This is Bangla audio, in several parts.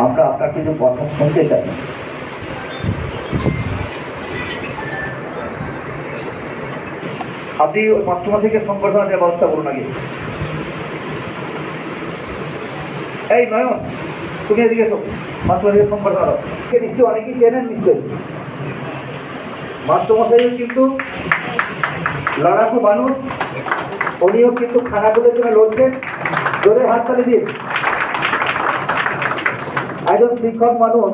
আমরা আপনার কিছু কথা শুনতে চাই। আপনি মাস্টারমশাইকে সংবর্ধনা দেওয়ার ব্যবস্থা করুন আগে। এই নয়ন, তুমি এদিকে এসো, মাস্টারমশাইকে সংবর্ধনা দাও। নিশ্চয়ই অনেকেই চেনেন, নিশ্চয়ই মাস্টারমশাইও কিন্তু লড়াকু মানুষ, উনিও কিন্তু খানাগুলোর জন্য লড়ছেন। জোরে হাততালি দিন। একজন শিক্ষক মানুষ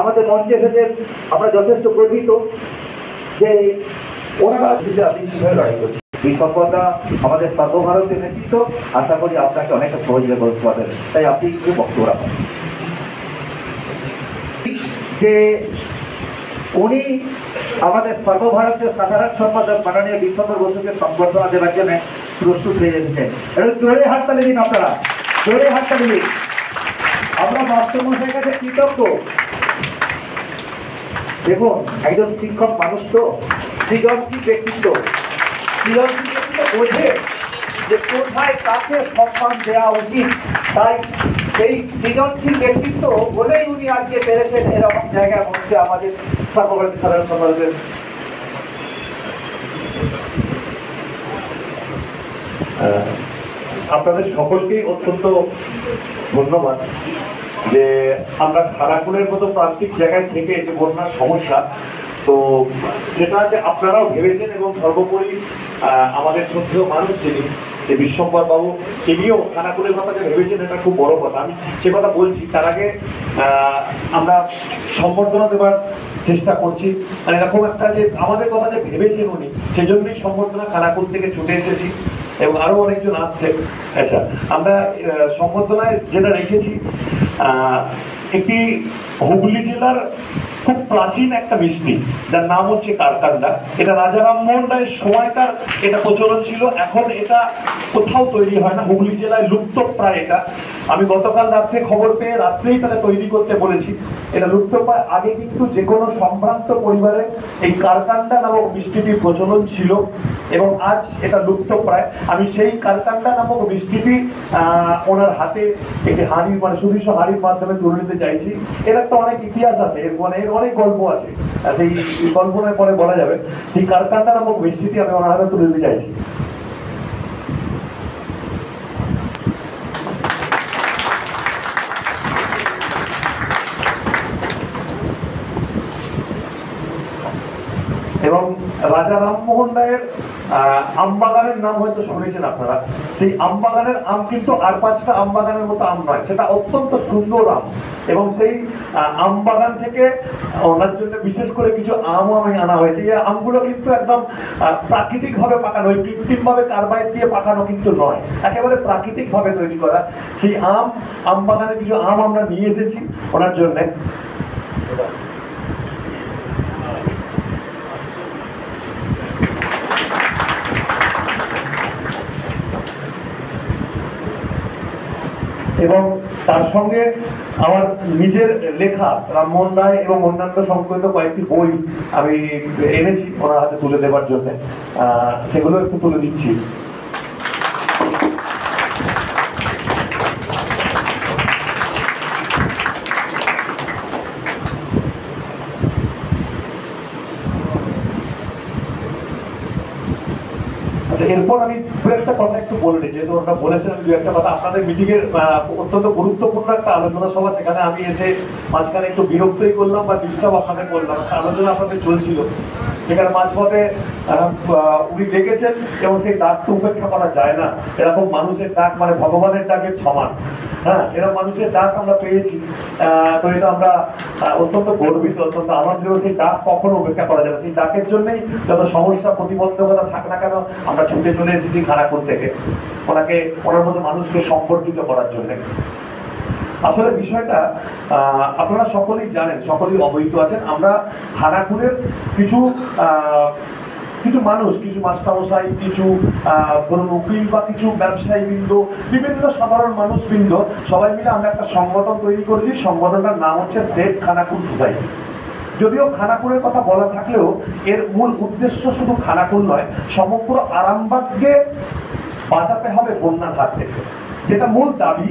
আমাদের মঞ্চে এসেছেন, আমরা যথেষ্ট গর্বিত যে ওনারা আপনি কীভাবে লড়াই করছেন। এই সফলতা আমাদের সর্বভারতীয় নেতৃত্ব, আশা করি আপনাকে অনেকটা সহযোগিতা করতে পারবেন, তাই আপনি কিছু বক্তব্য রাখেন। যে উনি আমাদের সর্বভারতীয় সাধারণ সম্পাদক মাননীয় বিশ্বম্বর বসুকে সংবর্ধনা দেওয়ার জন্য প্রস্তুত হয়ে এসেছেন। একটু জোরে হাততালি দিন, আপনারা জোরে হাততালি দিন। আমরা মাস্টারমশাইয়ের কাছে কৃতজ্ঞ। দেখুন, একজন শিক্ষক মানুষ তো সৃজনশীল ব্যক্তিত্ব, বোঝে যে কোথায় কাকে সম্মান দেওয়া উচিত, তাই সেই সৃজনশীল ব্যক্তিত্ব বলেই উনি আজকে পেরেছেন এরকম জায়গায় হচ্ছে আমাদের সর্বভারতীয় সাধারণ সম্পাদকের। আপনাদের সকলকেই অত্যন্ত ধন্যবাদ যে আমরা খানাকুলের মতো প্রান্তিক জায়গায় থেকে যে বন্যার সমস্যা, তো সেটা যে আপনারাও ভেবেছেন এবং সর্বোপরি আমাদের শ্রদ্ধেয় মানুষ যিনি যে বিশ্বম্বর বাবু, তিনিও খানাকুলের কথা যে ভেবেছেন, এটা খুব বড় কথা। আমি সে কথা বলছি, তার আগে আমরা সম্বর্ধনা দেওয়ার চেষ্টা করছি। মানে এরকম একটা যে আমাদের কথা যে ভেবেছেন উনি, সেজন্যই সম্বর্ধনা খানাকুল থেকে ছুটে এসেছি এবং আরো অনেকজন আসছে। আচ্ছা, আমরা সম্বর্ধনায় যেটা রেখেছি একটি হুগলি জেলার খুব প্রাচীন একটা মিষ্টি, যার নাম হচ্ছে কারকান্ডা। এটা রাজা রামমোহন রায়ের সময়কার এটা প্রচলন ছিল, এখন এটা কোথাও তৈরি হয় না, হুগলি জেলায় লুপ্ত প্রায়। এটা আমি গতকাল রাত্রে খবর পেয়ে রাত্রেই তাকে তৈরি করতে বলেছি। এটা লুপ্ত প্রায়। আগে কিন্তু যে কোনো সম্ভ্রান্ত পরিবারে এই কারকান্ডা নামক মিষ্টিটির প্রচলন ছিল এবং আজ এটা লুপ্ত প্রায়। আমি সেই কারকান্ডা নামক মিষ্টিটি ওনার হাতে একটি হাঁড়ির মানে সুদৃশ্য হাঁড়ির মাধ্যমে তুলে নিতে চাইছি। এর একটা অনেক ইতিহাস আছে, এর অনেক গল্প আছে, সেই গল্পটার পরে বলা যাবে। সেই কারকান্ডা নামক মিষ্টিটি আমি ওনার হাতে তুলে দিতে চাইছি। এবং রাজা রামমোহন রায়ের আমবাগানের নাম হয়তো শুনেছেন আপনারা। সেই আমবাগানের আম কিন্তু আর 5টা আমবাগানের মতো আম নয়, সেটা অত্যন্ত সুন্দর আম। এবং সেই আমবাগান থেকে ওনার জন্য বিশেষ করে কিছু আমও আমি আনা হয়েছে। এই আমগুলো কিন্তু একদম প্রাকৃতিকভাবে পাকানো, ওই কৃত্রিমভাবে কার্বাইড দিয়ে পাকানো কিন্তু নয়, একেবারে প্রাকৃতিকভাবে তৈরি করা। সেই আমবাগানের কিছু আম আমরা নিয়ে এসেছি ওনার জন্যে। এবং তার সঙ্গে আমার নিজের লেখা রামমোহন রায় এবং অন্যান্য সংকলিত কয়েকটি বই আমি এনেছি ওনার হাতে তুলে দেওয়ার জন্য, সেগুলো একটু তুলে দিচ্ছি। এরপর আমি দু একটা কথা একটু বলে নিই, যেহেতু ওরা বলেছেন দু একটা কথা। আপনাদের মিটিং এর অত্যন্ত গুরুত্বপূর্ণ একটা আলোচনা সভা, সেখানে আমি এসে মাঝখানে একটু বিরক্তই করলাম বা ডিস্টার্ব আপনাদের করলাম। একটা আলোচনা আপনাদের চলছিল, সেখানে মাঝপথে উনি ডেকেছেন এবং সেই ডাককে উপেক্ষা করা যায় না। এরকম মানুষের ডাক মানে ভগবানের ডাকের সমান। হ্যাঁ, এরকম মানুষের ডাক আমরা পেয়েছি, তো এটা আমরা অত্যন্ত গর্বিত, অত্যন্ত আনন্দিত। সেই ডাক কখনো উপেক্ষা করা যাবে। সেই ডাকের জন্যই যত সমস্যা প্রতিবন্ধকতা থাক না কেন, আমরা ছুটে চলে এসেছি খানাকুল থেকে ওনার মতো মানুষকে সম্পর্কিত করার জন্য। আসলে বিষয়টা আপনারা সকলেই জানেন, সকলেই অবহিত আছেন। আমরা খানাকুলের কিছু মানুষ, কিছু মাস্টারমশাই, কিছু ধরুন উকিল বা কিছু ব্যবসায়ী বৃন্দ, বিভিন্ন সাধারণ মানুষ বৃন্দ, সবাই মিলে আমরা একটা সংগঠন তৈরি করেছি। সংগঠনটার নাম হচ্ছে সেভ খানাকুল সোসাইটি। যদিও খানাকুলের কথা বলা থাকলেও এর মূল উদ্দেশ্য শুধু খানাকুল নয়, সমগ্র আরামবাগকে বাঁচাতে হবে বন্যার হাত থেকে, যেটা মূল দাবি।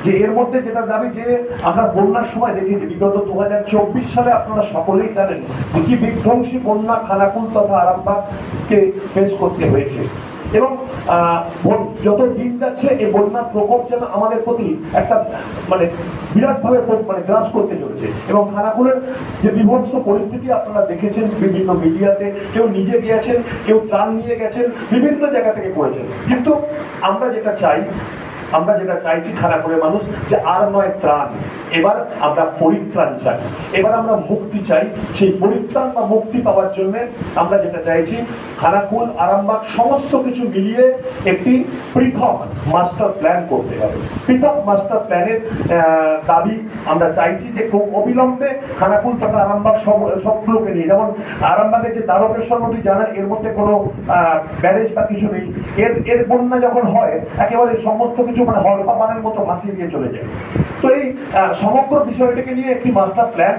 যে এর মধ্যে যেটা দাবি যে আমরা বন্যার সময় দেখেছি বিগত 2024 সালে আপনারা সকলেই জানেন কি বিধ্বংসী বন্যা খানাকুল তথা আরামবাগকে ফেস করতে হয়েছে এবং যত দিন যাচ্ছে এই বন্যার প্রকোপ যেন আমাদের প্রতি একটা মানে বিরাটভাবে মানে গ্রাস করতে চলেছে এবং খানাকুলের যে বিভৎস পরিস্থিতি আপনারা দেখেছেন বিভিন্ন মিডিয়াতে, কেউ নিজে গিয়েছেন, কেউ ত্রাণ নিয়ে গেছেন, বিভিন্ন জায়গা থেকে করেছেন। কিন্তু আমরা যেটা চাইছি খানাকুলের মানুষ যে আর নয় ত্রাণ, এবার আমরা পরিত্রাণ চাই, এবার আমরা মুক্তি চাই। সেই পরিত্রাণ বা মুক্তি পাওয়ার জন্য আমরা যেটা চাইছি খানাকুল আরামবাগ সমস্ত কিছু মিলিয়ে একটি পৃথক মাস্টার প্ল্যান করতে হবে। পৃথক মাস্টার প্ল্যানের দাবি আমরা চাইছি যে খুব অবিলম্বে খানাকুল তথা আরামবাগ সবগুলোকে নিয়ে, যেমন আরামবাগের যে দ্বারকেশ্বর নদী জানেন এর মধ্যে কোনো ব্যারেজ বা কিছু নেই, এর বন্যা যখন হয় একেবারে সমস্ত কিছু মানে হরপা পানের মতো ভাসিয়ে দিয়ে চলে যায়। তো এই সমগ্র বিষয়টাকে নিয়ে একটি মাস্টার প্ল্যান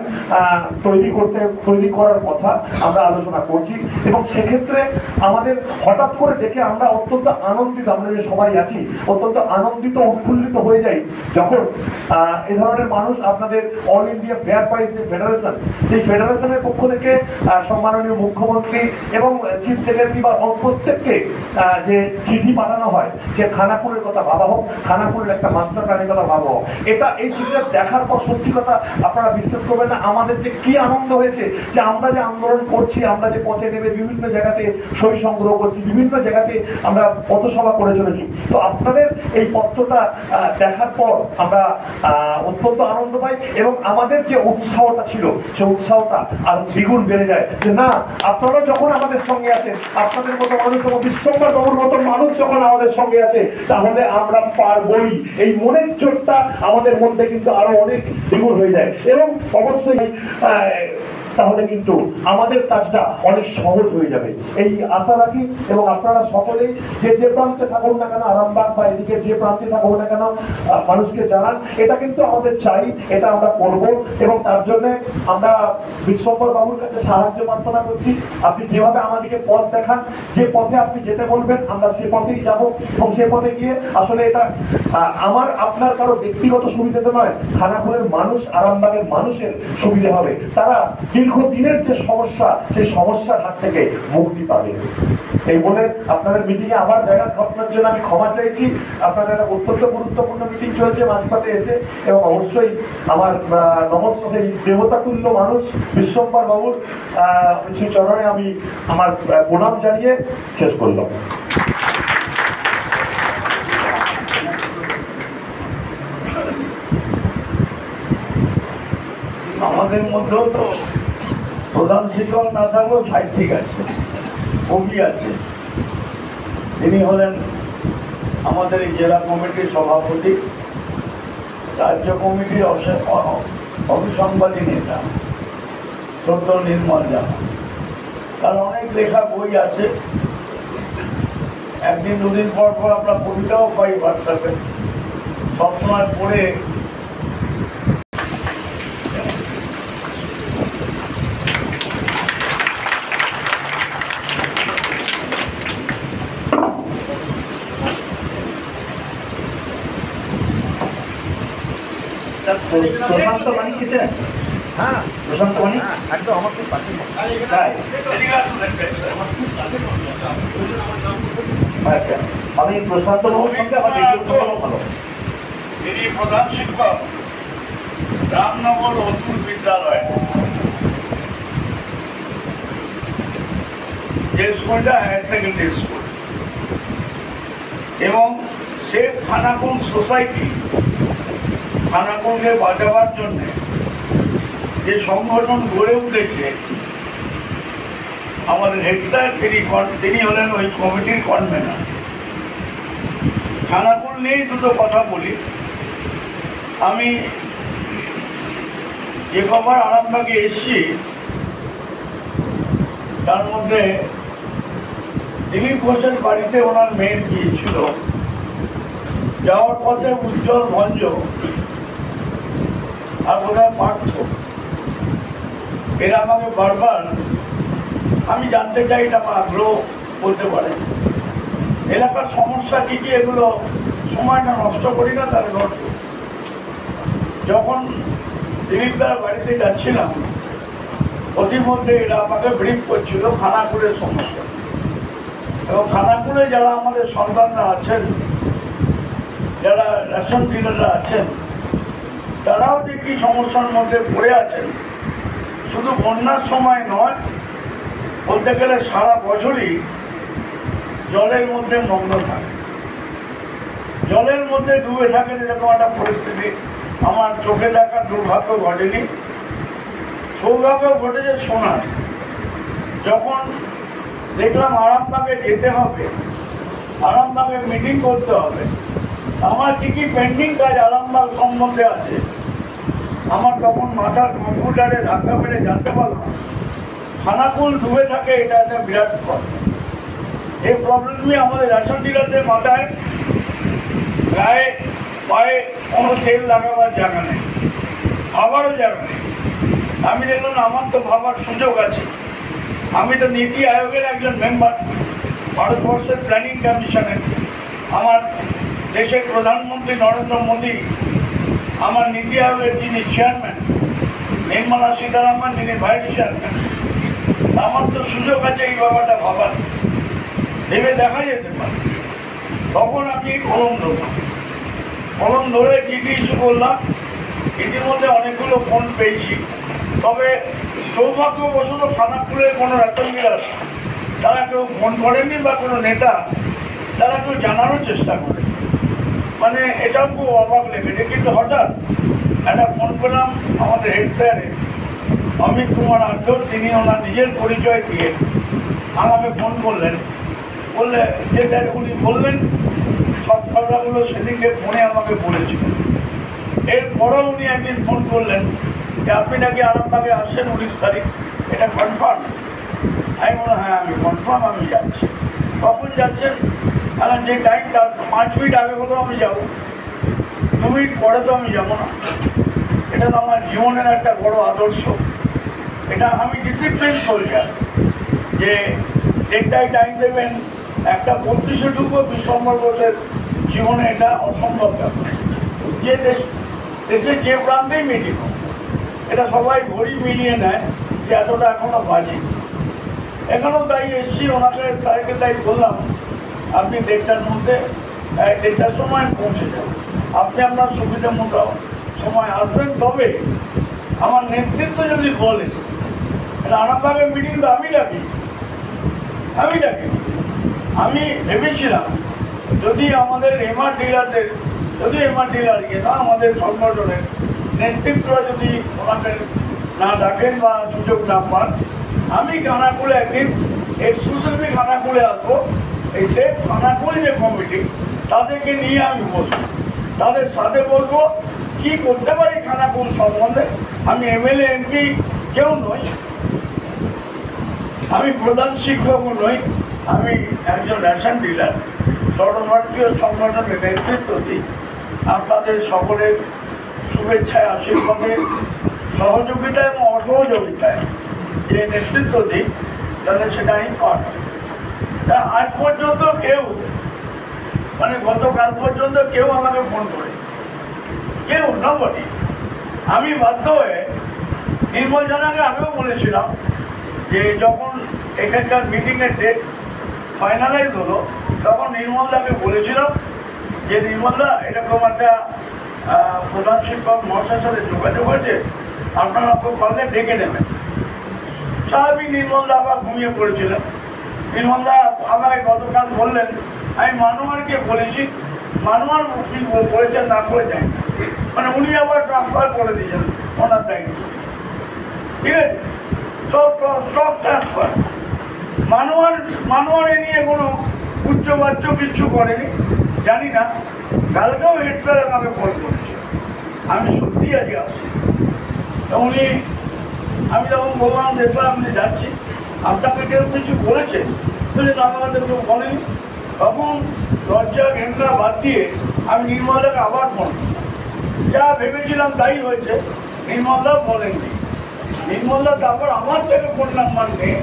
তৈরি করার কথা আমরা আলোচনা করছি এবং সেক্ষেত্রে আমাদের হঠাৎ করে দেখে আমরা অত্যন্ত আনন্দিত, আমরা যে সবাই আছি অত্যন্ত আনন্দিত উৎফুল্লিত হয়ে যাই যখন এ ধরনের মানুষ আপনাদের অল ইন্ডিয়া ফেয়ার প্রাইজ যে ফেডারেশন, সেই ফেডারেশনের পক্ষ থেকে সম্মাননীয় মুখ্যমন্ত্রী এবং চিফ সেক্রেটারি বা প্রত্যেককে যে চিঠি পাঠানো হয় যে খানাকুলের কথা ভাবা হোক, খানাকুলের একটা মাস্টার প্ল্যানের কথা ভাবা হোক। এই চিঠিটা দেখার পর সত্যি কথা আপনারা বিশ্বাস করবেন না আমাদের যে কি আনন্দ হয়েছে যে আমরা যে আন্দোলন করছি, আমরা যে পথে নেমে বিভিন্ন জায়গাতে সই সংগ্রহ করছি, বিভিন্ন জায়গাতে আমরা পথসভা করে চলেছি। তো আপনাদের এই পত্রটা দেখার পর আমরা অত্যন্ত আনন্দ পাই এবং আমাদের যে উৎসাহটা ছিল সেই উৎসাহটা আর দ্বিগুণ বেড়ে যায় যে না, আপনারা যখন আমাদের সঙ্গে আছেন, আপনাদের মতো মানুষ এবং বিশ্বম্বর বাবুর মতো মানুষ যখন আমাদের সঙ্গে আছে তাহলে আমরা পারবই। এই মনের জোরটা আমাদের মধ্যে কিন্তু আরো অনেক দ্বিগুণ হয়ে যায় এবং অবশ্যই তাহলে কিন্তু আমাদের কাজটা অনেক সহজ হয়ে যাবে এই আশা রাখি। এবং আপনারা সকলেই যে প্রান্তে থাকুন না কেন, আরামবাগ বা এদিকে যে প্রান্তে থাকুন না কেন, মানুষকে জানান এটা কিন্তু আমাদের চাই, এটা আমরা করব এবং তার জন্য আমরা বিশ্বম্বর বাবুর কাছে সাহায্য প্রার্থনা করছি। আপনি যেভাবে আমাদেরকে পথ দেখান, যে পথে আপনি যেতে বলবেন আমরা সে পথেই যাব এবং সে পথে গিয়ে আসলে এটা আমার আপনার কারো ব্যক্তিগত সুবিধা তো নয়, খানাকুলের মানুষ আরামবাগের মানুষের সুবিধা হবে। তারা দীর্ঘদিনের যে সমস্যা সেই সমস্যার হাত থেকে মুক্তি পাবে। এই বলে আপনাদের মিটিংয়ে আবার ব্যাঘাত ঘটনার জন্য আমি ক্ষমা চাইছি। আপনাদের একটা অত্যন্ত গুরুত্বপূর্ণ মিটিং চলছে মাঝপথে এসে এবং অবশ্যই আমার নমস্ত সেই দেবতাতুল্য মানুষ বিশ্বম্বর বাবুর সেই চরণে আমি আমার প্রণাম জানিয়ে শেষ করলাম। আমাদের মধ্যেও তো প্রধান শিক্ষক না থাকলেও সাহিত্যিক আছে, কবি আছে। তিনি হলেন আমাদের এই জেলা কমিটির সভাপতি, রাজ্য কমিটির অভিসংবাদী নেতা সত্য নির্মল জানা। তার অনেক লেখা বই আছে, একদিন দুদিন পর পর আমরা কবিতাও পাই হোয়াটসঅ্যাপে, সবসময় পড়ে প্রশান্ত মানিক ছিলেন? হ্যাঁ, প্রশান্ত মানিক একদম আমার খুব কাছে। আচ্ছা, আমি প্রশান্ত বাবুর সঙ্গে আমার ভালো। তিনি প্রধান শিক্ষক রামনগর অতুল বিদ্যালয়, যে স্কুলটা হায়ার সেকেন্ডারি স্কুল, এবং সে খানাকুল সোসাইটি, খানাকুলকে বাঁচাবার জন্য যে সংগঠন গড়ে উঠেছে আমাদের হেড স্যার, তিনি হলেন ওই কমিটির কনভেনার। খানাকুল নিয়েই দুটো কথা বলি। আমি যে কবার আরামবাগে এসছি তার মধ্যে দিলীপ ঘোষের বাড়িতে ওনার মেয়ের বিয়ে ছিল। যাওয়ার পথে উজ্জ্বল ভঞ্জ আর বোধহয় পার্থ, এরা আমাকে বারবার, আমি জানতে চাই, এটা আমার আগ্রহ বলতে পারে, এলাকার সমস্যা কী কী, এগুলো সময়টা নষ্ট করি না, তার নোট যখন দিলীপদার বাড়িতে যাচ্ছিলাম, অতিমধ্যে এরা আমাকে ব্রিফ করছিল খানাকুলের সমস্যা। এবং খানাকুলে যারা আমাদের সন্তানরা আছেন, যারা রেশন ডিলাররা আছেন, তারাও যে কি সমস্যার মধ্যে পড়ে আছেন, শুধু বন্যার সময় নয়, বলতে গেলে সারা বছরই জলের মধ্যে মগ্ন থাকে, জলের মধ্যে ডুবে থাকেন, এরকম একটা পরিস্থিতি আমার চোখে দেখার দুর্ভাগ্য ঘটেনি। সৌভাগ্য ঘটেছে শোনার। যখন দেখলাম আরামবাগে যেতে হবে, আরামবাগে মিটিং করতে হবে, আমার কি কি পেন্ডিং কাজ আরামবাগ সম্বন্ধে আছে, আমার তখন মাথার কম্পিউটারে ধাক্কা মেরে জানতে পারলাম খানাকুল ডুবে থাকে। এটা একটা বিরাট প্রবলেম। এই প্রবলেমই আমাদের রেশন ডিলারদের মাথায়, গায়ে পায়ে কোনো তেল লাগাবার জায়গা নেই, ভাবারও জায়গা নেই। আমি দেখলাম আমার তো ভাবার সুযোগ আছে, আমি তো নীতি আয়োগের একজন মেম্বার, ভারতবর্ষের প্ল্যানিং কমিশনের। আমার দেশের প্রধানমন্ত্রী নরেন্দ্র মোদী, আমার নীতি আয়োগের যিনি চেয়ারম্যান নির্মলা সীতারামন, যিনি ভাইস চেয়ারম্যান। আমার তো সুযোগ আছে এই ব্যাপারটা ভাবার, ভেবে দেখা যেতে পারে। তখন আমি কলম ধরে চিঠি ইস্যু করলাম। ইতিমধ্যে অনেকগুলো ফোন পেয়েছি, তবে সৌভাগ্যবশত খানাকুলের কোনো রেশন ডিলার তারা কেউ ফোন করেনি, বা কোনো নেতা তারা কেউ জানারও চেষ্টা করে। মানে এটাও খুব অবাক লেগেছে। কিন্তু হঠাৎ একটা ফোন পেলাম আমাদের হেড স্যারের, অমিত কুমার আর্য, তিনি ওনার নিজের পরিচয় দিয়ে আমাকে ফোন করলেন। বললে যেটা উনি বললেন সব কথাগুলো সেদিনকে ফোনে আমাকে বলেছিলেন। এরপরেও উনি একদিন ফোন করলেন যে আপনি নাকি আরামবাগে আসছেন 19 তারিখ, এটা কনফার্ম? আমি বললাম হ্যাঁ আমি কনফার্ম, আমি যাচ্ছি। কখন যাচ্ছেন? কারণ যে টাইম তার 5 মিনিট আগে হলেও আমি যাবো, 2 মিনিট পরে তো আমি যাবো না। এটা তো আমার জীবনের একটা বড় আদর্শ। এটা আমি ডিসিপ্লিন সোলজার, যে দেড়টায় টাইম দেবেন। একটা 32 ঢুকবো 20 নম্বর বছর জীবনে এটা অসম্ভব ব্যাপার। যে দেশের যে প্রান্তেই মিটিং, এটা সবাই ঘড়ি মিলিয়ে নেয় যে এতটা এখনো বাজে। এখনও তাই এসছি, ওনাকে স্যারকে তাই বললাম আপনি 1:30টার মধ্যে 1:30টার সময় পৌঁছে যান, আপনি আপনার সুবিধা মতো সময় আসবেন। তবে আমার নেতৃত্ব যদি বলেন এটা আরামবাগের মিটিং তো আমি ডাকি। আমি ভেবেছিলাম যদি আমাদের এমআর ডিলারদের, যদি এমআর ডিলার না আমাদের সংগঠনের নেতৃত্বরা যদি ওনাকে না ডাকেন বা সুযোগ না পান, আমি খানাকুলে একদিন এক্সক্লুসিভলি খানাকুলে আসবো। এই সে খানাকুল যে কমিটি, তাদেরকে নিয়ে আমি বসবো, তাদের সাথে বলবো কি করতে পারি খানাকুল সম্বন্ধে। আমি এমএলএ এমপি কেউ নই, আমি প্রধান শিক্ষকও নই, আমি একজন রেশন ডিলার। সর্বভারতীয় সংগঠনের নেতৃত্ব দিই। আপনাদের সকলের শুভেচ্ছায়, আশীর্বাদে, সহযোগিতায় এবং অসহযোগিতায় যে নেতৃত্ব দিই, তাহলে সেটা আমি পাঠ। তা আজ পর্যন্ত কেউ, মানে গতকাল পর্যন্ত কেউ আমাকে ফোন করে, কেউ নবডি। আমি বাধ্য হয়ে নির্মল জানাকে আগেও বলেছিলাম যে যখন এখানকার মিটিংয়ের ডেট ফাইনালাইজ হলো, তখন নির্মলদাকে বলেছিলাম যে নির্মলদা এরকম একটা প্রধান শিক্ষক মহাশয়ের সাথে যোগাযোগ হয়েছে, আপনারা পারলে ডেকে নেবেন। স্বাভাবিক নির্মলদা আবার ঘুমিয়ে পড়েছিলেন। নির্মলদা আমাকে গতকাল বললেন, আমি মানুয়ারকে বলেছি, মানুয়ার কি বলেছেন না করে যায়, মানে উনি আবার ট্রান্সফার করে দিয়েছেন ওনার দায়িত্ব। ঠিক আছে, সব ট্রান্সফার। মানুয়ারে নিয়ে কোনো উচ্চবাচ্য কিচ্ছু করেনি, জানি না। কালকেও হেড স্যার আমাকে ফোন করেছে, আমি সত্যি আজকে আসছি। উনি, আমি যখন বললাম যে স্যার আপনি যাচ্ছি, আপনাকে কেউ কিছু বলেছে? বলছেন আমাদের কেউ বলেনি। তখন লজ্জা ঘেন্না বাদ দিয়ে আমি নির্মলাকে আবার ফোন করলাম। যা ভেবেছিলাম তাই হয়েছে, নির্মলদা বলেননি। নির্মলদা তারপর আমার থেকে ফোন নাম্বার নিয়ে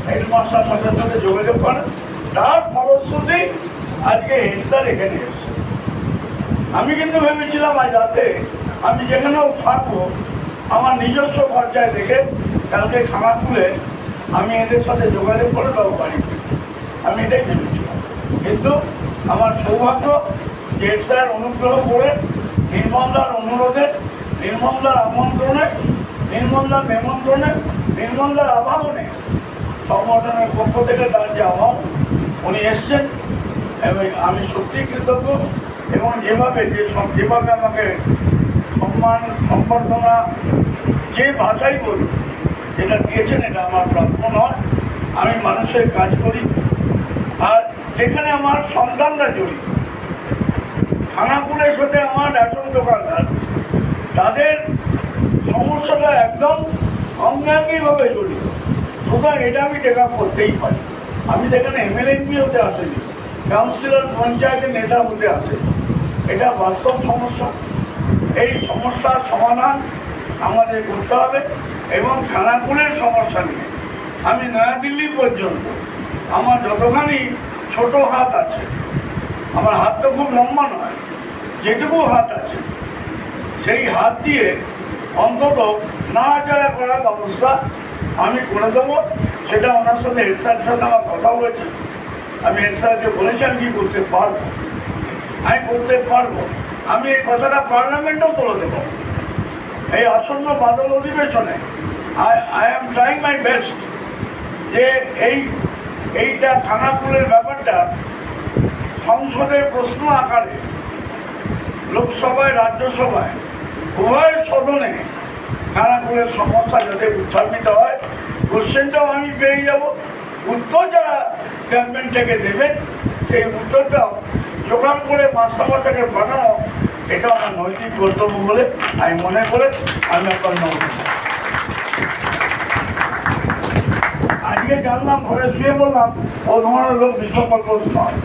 হেডমাস্টার মাস্টার সাথে যোগাযোগ করেন। তার ফলশ্রুতি আজকে হেড স্যার এখানে এসছে। আমি কিন্তু ভেবেছিলাম আজ রাতে আমি যেখানেও থাকবো আমার নিজস্ব খরচায় দেখে কালকে খানাকুলে আমি এদের সাথে যোগাযোগ করে দেবো বাড়িতে, আমি এটাই ভেবেছিলাম। কিন্তু আমার সৌভাগ্য যে স্যার অনুগ্রহ করে নির্মলদার অনুরোধে, নির্মলদার আমন্ত্রণে, নির্মলদার নেমন্ত্রণে, নির্মলদার আহ্বানে, সংগঠনের পক্ষ থেকে তার যে আহ্বান উনি এসছেন এবং আমি সত্যিই কৃতজ্ঞ। এবং যেভাবে আমাকে সম্মান সম্বর্ধনা যে ভাষাই বলি যেটা দিয়েছেন এটা আমার প্রাপ্য নয়। আমি মানুষের কাজ করি, আর যেখানে আমার সন্তানরা জড়িত, খানাকুলের সাথে আমার রেশন দোকানদার, তাদের সমস্যাটা একদম অঙ্গাঙ্গিভাবে জড়িত, সুতরাং এটা আমি টেক আপ করতেই পারি। আমি যেখানে এমএলএমপি হতে আসেনি, কাউন্সিলর পঞ্চায়েতের নেতা হতে আসে, এটা বাস্তব সমস্যা। এই সমস্যার সমাধান আমাদের করতে হবে এবং খানাকুলের সমস্যা নিয়ে আমি নয়াদিল্লি পর্যন্ত আমার যতখানি ছোট হাত আছে, আমার হাত তো খুব লম্বা নয়, যেটুকু হাত আছে সেই হাত দিয়ে অন্তত নাড়াচাড়া করার ব্যবস্থা আমি করে দেবো। সেটা ওনার সাথে হেড স্যারের সাথে আমার কথা হয়েছে, আমি হেড স্যারকে বলেছি আমি কি করতে পারবো, আমি করতে পারবো। আমি এই কথাটা পার্লামেন্টেও তুলে দেবো। এই আসন্ন বাদল অধিবেশনে I am trying my best যে এইটা খানাকুলের ব্যাপারটা সংসদের প্রশ্ন আকারে লোকসভায় রাজ্যসভায় উভয় সদনে খানাকুলের সমস্যা যাতে উত্থাপিত হয়, কোশ্চেনটাও আমি পেয়ে যাব, উত্তর যারা গভর্নমেন্ট থেকে দেবেন সেই উত্তরটাও জোগাড় করে মাস্টারমশাইকে পাঠানো, এটা আমার নৈতিক কর্তব্য বলে আমি মনে করে আমি আপনার নমস্কার। আজকে জানলাম ঘরে শুয়ে বললাম ও ধরনের লোক বিশ্বকল্প নয়।